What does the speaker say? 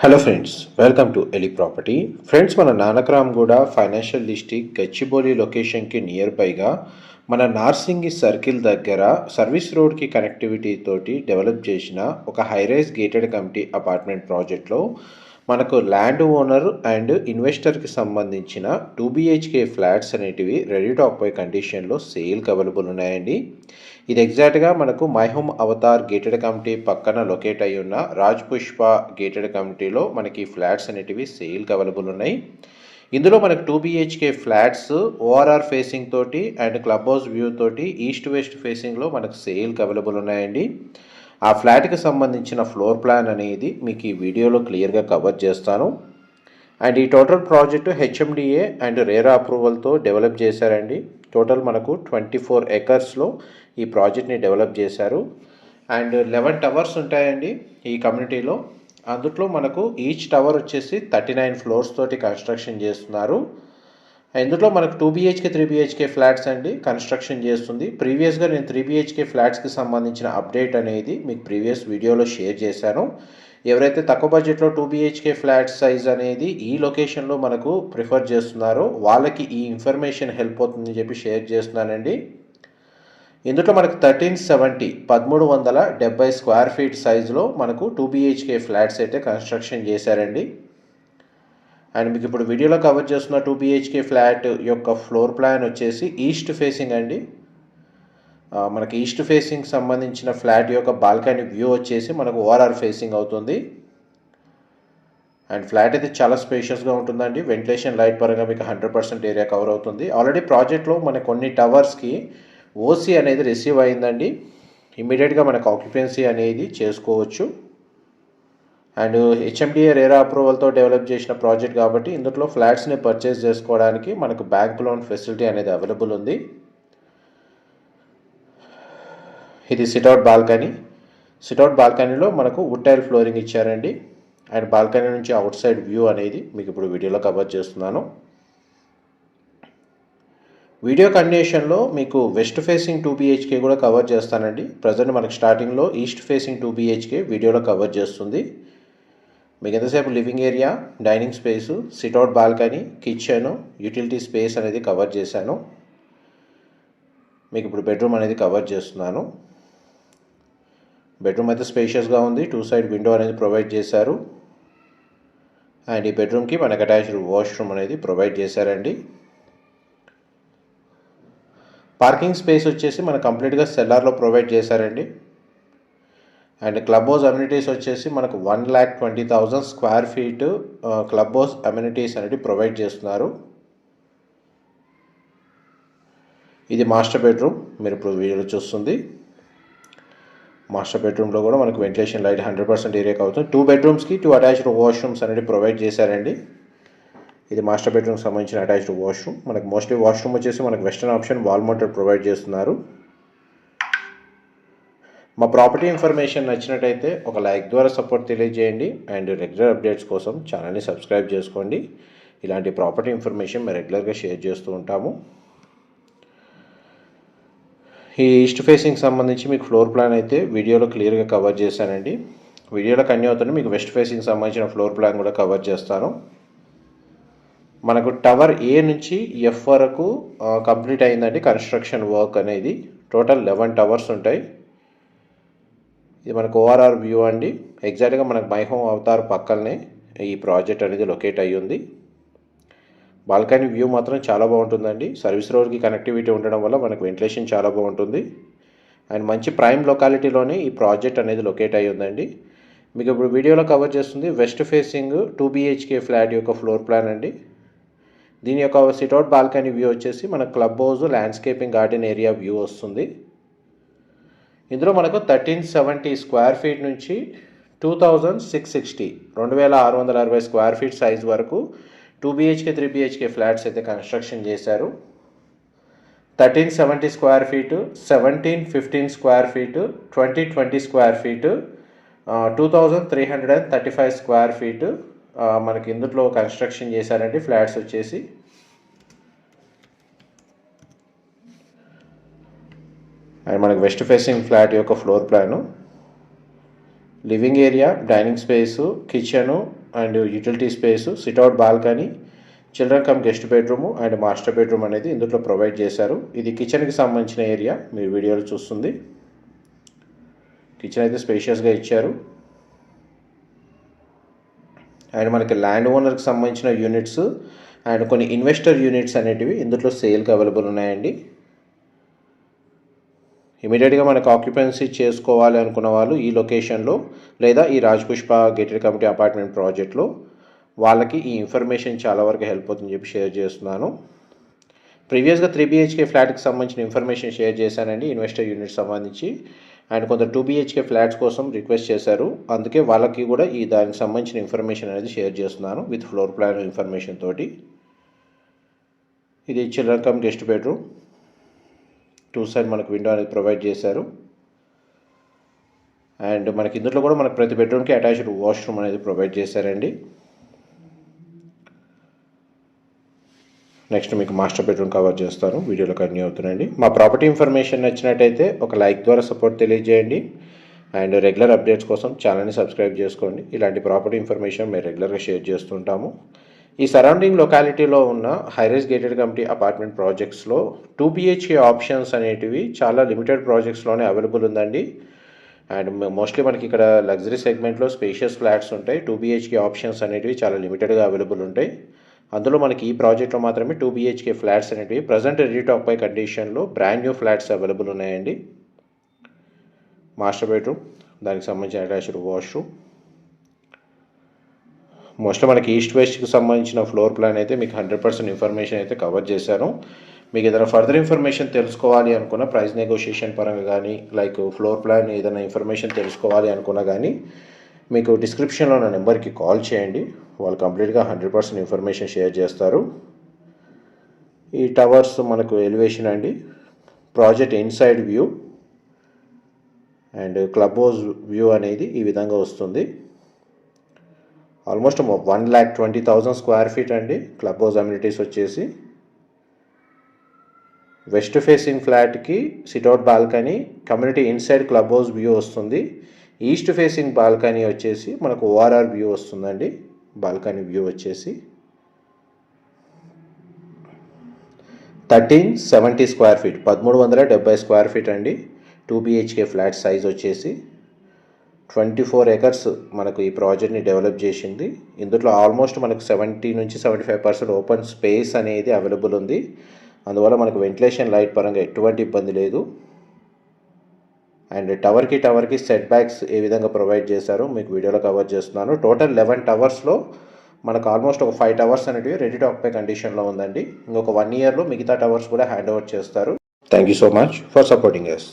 Hello friends, welcome to Eli property. Friends, మన Nanakramguda financial district Gachibowli లొకేషన్కి near బైగా మన నార్సింగి సర్కిల్ దగ్గర సర్వీస్ రోడ్కి కనెక్టివిటీ తోటి డెవలప్ చేసిన ఒక హైరైజ్ గేటెడ్ కమిటీ అపార్ట్మెంట్ ప్రాజెక్ట్లో మనకు ల్యాండ్ ఓనర్ అండ్ ఇన్వెస్టర్కి సంబంధించిన 2 BHK ఫ్లాట్స్ అనేటివి రెడీ టు ఆక్యుపై కండిషన్లో సేల్కి అవైలబుల్ ఉన్నాయండి. ఇది ఎగ్జాక్ట్గా మనకు my home Avatar gated committee పక్కన లొకేట్ అయి ఉన్న రాజ్ పుష్ప గేటెడ్ కమిటీలో మనకి ఫ్లాట్స్ అనేటివి సేల్కి అవైలబుల్ ఉన్నాయి. ఇందులో మనకు 2 BHK ఫ్లాట్స్ ఓఆర్ఆర్ ఫేసింగ్ తోటి అండ్ క్లబ్ హౌస్ వ్యూ తోటి ఈస్ట్ వెస్ట్ ఫేసింగ్లో మనకు సేల్కి అవైలబుల్ ఉన్నాయండి. ఆ ఫ్లాట్కి సంబంధించిన ఫ్లోర్ ప్లాన్ అనేది మీకు ఈ వీడియోలో క్లియర్గా కవర్ చేస్తాను. అండ్ ఈ total project HMDA and RERA అప్రూవల్తో డెవలప్ చేశారండి. టోటల్ మనకు 24 ఎకర్స్లో ఈ ప్రాజెక్ట్ని డెవలప్ చేశారు. అండ్ 11 టవర్స్ ఉంటాయండి ఈ కమ్యూనిటీలో. అందులో మనకు ఈచ్ టవర్ వచ్చేసి 39 ఫ్లోర్స్ తోటి కన్స్ట్రక్షన్ చేస్తున్నారు. ఇందులో మనకు 2 BHK 3 BHK ఫ్లాట్స్ అండి కన్స్ట్రక్షన్ చేస్తుంది. ప్రీవియస్గా నేను 3 BHK ఫ్లాట్స్కి సంబంధించిన అప్డేట్ అనేది మీకు ప్రీవియస్ వీడియోలో షేర్ చేశాను. ఎవరైతే తక్కువ బడ్జెట్లో 2 BHK ఫ్లాట్ సైజ్ అనేది ఈ లొకేషన్లో మనకు ప్రిఫర్ చేస్తున్నారో వాళ్ళకి ఈ ఇన్ఫర్మేషన్ హెల్ప్ అవుతుందని చెప్పి షేర్ చేస్తున్నానండి. ఇందులో మనకు 1370 స్క్వేర్ ఫీట్ సైజులో మనకు 2 BHK ఫ్లాట్స్ అయితే కన్స్ట్రక్షన్ చేశారండి. అండ్ మీకు ఇప్పుడు వీడియోలో కవర్ చేస్తున్న 2 BHK ఫ్లాట్ యొక్క ఫ్లోర్ ప్లాన్ వచ్చేసి ఈస్ట్ ఫేసింగ్ అండి. మనకి ఈస్ట్ ఫేసింగ్ సంబంధించిన ఫ్లాట్ యొక్క బాల్కనీ వ్యూ వచ్చేసి మనకు ఓఆర్ఆర్ ఫేసింగ్ అవుతుంది. అండ్ ఫ్లాట్ అయితే చాలా స్పేషియస్గా ఉంటుందండి. వెంటిలేషన్ లైట్ పరంగా మీకు 100% ఏరియా కవర్ అవుతుంది. ఆల్రెడీ ప్రాజెక్ట్లో మన కొన్ని టవర్స్కి ఓసీ అనేది రిసీవ్ అయిందండి. ఇమీడియట్గా మనకు ఆక్యుపెన్సీ అనేది చేసుకోవచ్చు. అండ్ హెచ్ఎండిఏ రేరా అప్రూవల్తో డెవలప్ చేసిన ప్రాజెక్ట్ కాబట్టి ఇందులో ఫ్లాట్స్ని పర్చేస్ చేసుకోవడానికి మనకు బ్యాంక్ లోన్ ఫెసిలిటీ అనేది అవైలబుల్ ఉంది. ఇది సిట్అవుట్ బాల్కనీలో మనకు వుడ్ టైల్ ఫ్లోరింగ్ ఇచ్చారండి. అండ్ బాల్కనీ నుంచి అవుట్ సైడ్ వ్యూ అనేది మీకు ఇప్పుడు వీడియోలో కవర్ చేస్తున్నాను. వీడియో కంటిన్యూషన్లో మీకు వెస్ట్ ఫేసింగ్ 2 BHK కూడా కవర్ చేస్తానండి. ప్రజెంట్ మనకు స్టార్టింగ్లో ఈస్ట్ ఫేసింగ్ 2 BHK వీడియోలో కవర్ చేస్తుంది. మీకు ఎంతసేపు living area, dining space, sit-out balcony, kitchen, utility space అనేది కవర్ చేశాను. మీకు ఇప్పుడు బెడ్రూమ్ అనేది కవర్ చేస్తున్నాను. బెడ్రూమ్ అయితే స్పేషియస్గా ఉంది. 2 సైడ్ విండో అనేది ప్రొవైడ్ చేశారు. అండ్ ఈ బెడ్రూమ్కి మనకు అటాచ్డ్ వాష్రూమ్ అనేది ప్రొవైడ్ చేశారండి. పార్కింగ్ స్పేస్ వచ్చేసి మనకు కంప్లీట్గా సెల్లార్లో ప్రొవైడ్ చేశారండి. అండ్ క్లబ్ హౌస్ అమ్యూనిటీస్ వచ్చేసి మనకు 1,20,000 square feet club house amenities అనేది ప్రొవైడ్ చేస్తున్నారు. ఇది మాస్టర్ బెడ్రూమ్ మీరు ఇప్పుడు వీడియోలో చూస్తుంది. మాస్టర్ బెడ్రూమ్లో కూడా మనకు వెంటిలేషన్ లైట్ 100% ఏరియా అవుతుంది. 2 బెడ్రూమ్స్కి 2 అటాచ్డ్ వాష్రూమ్స్ అనేది ప్రొవైడ్ చేశారండి. ఇది మాస్టర్ బెడ్రూమ్కి సంబంధించిన అటాచ్డ్ వాష్రూమ్. మనకు మోస్ట్లీ వాష్రూమ్ వచ్చేసి మనకు western option wall mounted provide చేస్తున్నారు. మా ప్రాపర్టీ ఇన్ఫర్మేషన్ నచ్చినట్టయితే ఒక లైక్ ద్వారా సపోర్ట్ తెలియజేయండి. అండ్ రెగ్యులర్ అప్డేట్స్ కోసం ఛానల్ని సబ్స్క్రైబ్ చేసుకోండి. ఇలాంటి ప్రాపర్టీ ఇన్ఫర్మేషన్ మేము రెగ్యులర్గా షేర్ చేస్తూ ఉంటాము. ఈ ఈస్ట్ ఫేసింగ్ సంబంధించి మీకు ఫ్లోర్ ప్లాన్ అయితే వీడియోలో క్లియర్గా కవర్ చేశానండి. వీడియోలో కన్యూ అవుతుంది. మీకు వెస్ట్ ఫేసింగ్ సంబంధించిన ఫ్లోర్ ప్లాన్ కూడా కవర్ చేస్తాను. మనకు టవర్ ఏ నుంచి ఎఫ్ వరకు కంప్లీట్ అయిందండి కన్స్ట్రక్షన్ వర్క్ అనేది. టోటల్ 11 టవర్స్ ఉంటాయి. ఇది మనకు ఓఆర్ఆర్ వ్యూ అండి. ఎగ్జాక్ట్గా మనకు మై హోమ్ అవతార్ పక్కనే ఈ ప్రాజెక్ట్ అనేది లొకేట్ అయ్యి ఉంది. బాల్కనీ వ్యూ మాత్రం చాలా బాగుంటుందండి. సర్వీస్ రోడ్కి కనెక్టివిటీ ఉండడం వల్ల మనకు వెంటిలేషన్ చాలా బాగుంటుంది. అండ్ మంచి ప్రైమ్ లొకాలిటీలోనే ఈ ప్రాజెక్ట్ అనేది లొకేట్ అయ్యి ఉందండి. మీకు ఇప్పుడు వీడియోలో కవర్ చేస్తుంది వెస్ట్ ఫేసింగ్ 2 BHK ఫ్లాట్ యొక్క ఫ్లోర్ ప్లాన్ అండి. దీని యొక్క సిట్అవుట్ బాల్కనీ వ్యూ వచ్చేసి మన club house, landscaping, garden area view వస్తుంది. ఇందులో మనకు 1370 స్క్వేర్ ఫీట్ నుంచి 2660 స్క్వేర్ ఫీట్ సైజ్ వరకు 2 BHK 3 BHK ఫ్లాట్స్ అయితే కన్స్ట్రక్షన్ చేశారు. 1370 square feet, 1715 square feet, 2020 square feet, 2335 square feet మనకి ఇందులో కన్స్ట్రక్షన్ చేశారండి ఫ్లాట్స్ వచ్చేసి. అండ్ మనకు వెస్ట్ ఫేసింగ్ ఫ్లాట్ యొక్క floor plan, living area, dining space, kitchen, and utility space, sit-out balcony, children come guest bedroom and master bedroom అనేది ఇందులో provide చేశారు. ఇది కిచెన్కి సంబంధించిన ఏరియా మీరు వీడియోలో చూస్తుంది. కిచెన్ అయితే స్పేషియస్గా ఇచ్చారు. అండ్ మనకి ల్యాండ్ ఓనర్కి సంబంధించిన యూనిట్స్ అండ్ కొన్ని ఇన్వెస్టర్ యూనిట్స్ అనేటివి ఇందులో సేల్కి అవైలబుల్ ఉన్నాయండి. ఇమీడియట్గా మనకు ఆక్యుపెన్సీ చేసుకోవాలి అనుకున్న వాళ్ళు ఈ లొకేషన్లో లేదా ఈ రాజపుష్ప గేటెడ్ కమ్యూనిటీ అపార్ట్మెంట్ ప్రాజెక్ట్లో వాళ్ళకి ఈ ఇన్ఫర్మేషన్ చాలా వరకు హెల్ప్ అవుతుందని చెప్పి షేర్ చేస్తున్నాను. ప్రీవియస్గా 3 BHK ఫ్లాట్కి సంబంధించిన ఇన్ఫర్మేషన్ షేర్ చేశానండి, ఇన్వెస్టర్ యూనిట్ సంబంధించి. అండ్ కొందరు 2 BHK ఫ్లాట్స్ కోసం రిక్వెస్ట్ చేశారు, అందుకే వాళ్ళకి కూడా ఈ దానికి సంబంధించిన ఇన్ఫర్మేషన్ అనేది షేర్ చేస్తున్నాను విత్ ఫ్లోర్ ప్లాన్ ఇన్ఫర్మేషన్ తోటి. ఇది children come guest bedroom, 2 side మనకు విండో అనేది ప్రొవైడ్ చేశారు. అండ్ మనకి ఇందులో కూడా మనకు ప్రతి బెడ్రూమ్కి అటాచ్డ్ వాష్రూమ్ అనేది ప్రొవైడ్ చేశారండి. నెక్స్ట్ మీకు మాస్టర్ బెడ్రూమ్ కవర్ చేస్తాను, వీడియోలో కంటిన్యూ అవుతుందండి. మా ప్రాపర్టీ ఇన్ఫర్మేషన్ నచ్చినట్టయితే ఒక లైక్ ద్వారా సపోర్ట్ తెలియజేయండి. అండ్ రెగ్యులర్ అప్డేట్స్ కోసం ఛానల్ని సబ్స్క్రైబ్ చేసుకోండి. ఇలాంటి ప్రాపర్టీ ఇన్ఫర్మేషన్ మేము రెగ్యులర్గా షేర్ చేస్తుంటాము. ఈ సరౌండింగ్ లొకాలిటీలో ఉన్న హైరైజ్ గేటెడ్ కమ్యూనిటీ అపార్ట్మెంట్ ప్రాజెక్ట్స్లో 2 BHK ఆప్షన్స్ అనేటివి చాలా లిమిటెడ్ ప్రాజెక్ట్స్లోనే అవైలబుల్ ఉందండి. అండ్ మోస్ట్లీ మనకి ఇక్కడ లగ్జరీ సెగ్మెంట్లో స్పేషియస్ ఫ్లాట్స్ ఉంటాయి. 2 BHK ఆప్షన్స్ అనేటివి చాలా లిమిటెడ్గా అవైలబుల్ ఉంటాయి. అందులో మనకి ఈ ప్రాజెక్ట్లో మాత్రమే 2 BHK ఫ్లాట్స్ అనేటివి ప్రజెంట్ రెడీ టు ఆక్యుపై కండిషన్లో బ్రాండ్ న్యూ ఫ్లాట్స్ అవైలబుల్ ఉన్నాయండి. మాస్టర్ బెడ్రూమ్, దానికి సంబంధించిన అటాచ్డ్ వాష్రూమ్. మోస్ట్లీ మనకి ఈస్ట్ వెస్ట్కి సంబంధించిన ఫ్లోర్ ప్లాన్ అయితే మీకు 100% ఇన్ఫర్మేషన్ అయితే కవర్ చేశాను. మీకు ఏదైనా ఫర్దర్ ఇన్ఫర్మేషన్ తెలుసుకోవాలి అనుకున్న ప్రైస్ నెగోషియేషన్ పరంగా కానీ లైక్ ఫ్లోర్ ప్లాన్ ఏదైనా ఇన్ఫర్మేషన్ తెలుసుకోవాలి అనుకున్నా కానీ మీకు డిస్క్రిప్షన్లో నా నెంబర్కి కాల్ చేయండి, వాళ్ళు కంప్లీట్గా 100% ఇన్ఫర్మేషన్ షేర్ చేస్తారు. ఈ టవర్స్ మనకు ఎలివేషన్ అండి, project inside view and club house view అనేది ఈ విధంగా వస్తుంది. ఆల్మోస్ట్ 1,20,000 స్క్వేర్ ఫీట్ అండి. క్లబ్ హౌస్ అమ్యూనిటీస్ వచ్చేసి వెస్ట్ ఫేసింగ్ ఫ్లాట్కి sit-out balcony, community inside club house view వస్తుంది. ఈస్ట్ ఫేసింగ్ బాల్కనీ వచ్చేసి మనకు ORR వ్యూ వస్తుందండి. బాల్కనీ వ్యూ వచ్చేసి 1370 స్క్వేర్ ఫీట్, 1370 స్క్వేర్ ఫీట్ అండి. 2 BHK ఫ్లాట్ సైజ్ వచ్చేసి 24 acres మనకు ఈ ప్రాజెక్ట్ని డెవలప్ చేసింది. ఇందులో ఆల్మోస్ట్ మనకు 70 నుంచి 75% ఓపెన్ స్పేస్ అనేది అవైలబుల్ ఉంది. అందువల్ల మనకు వెంటిలేషన్ లైట్ పరంగా ఎటువంటి ఇబ్బంది లేదు. అండ్ టవర్కి సెట్ బ్యాక్స్ ఏ విధంగా ప్రొవైడ్ చేశారో మీకు వీడియోలో కవర్ చేస్తున్నాను. టోటల్ 11 టవర్స్లో మనకు ఆల్మోస్ట్ ఒక 5 టవర్స్ అనేవి రెడీ టు ఆక్యుపై కండిషన్లో ఉందండి. ఇంకొక 1 yearలో మిగతా టవర్స్ కూడా హ్యాండ్ ఓవర్ చేస్తారు. Thank you so much for supporting us.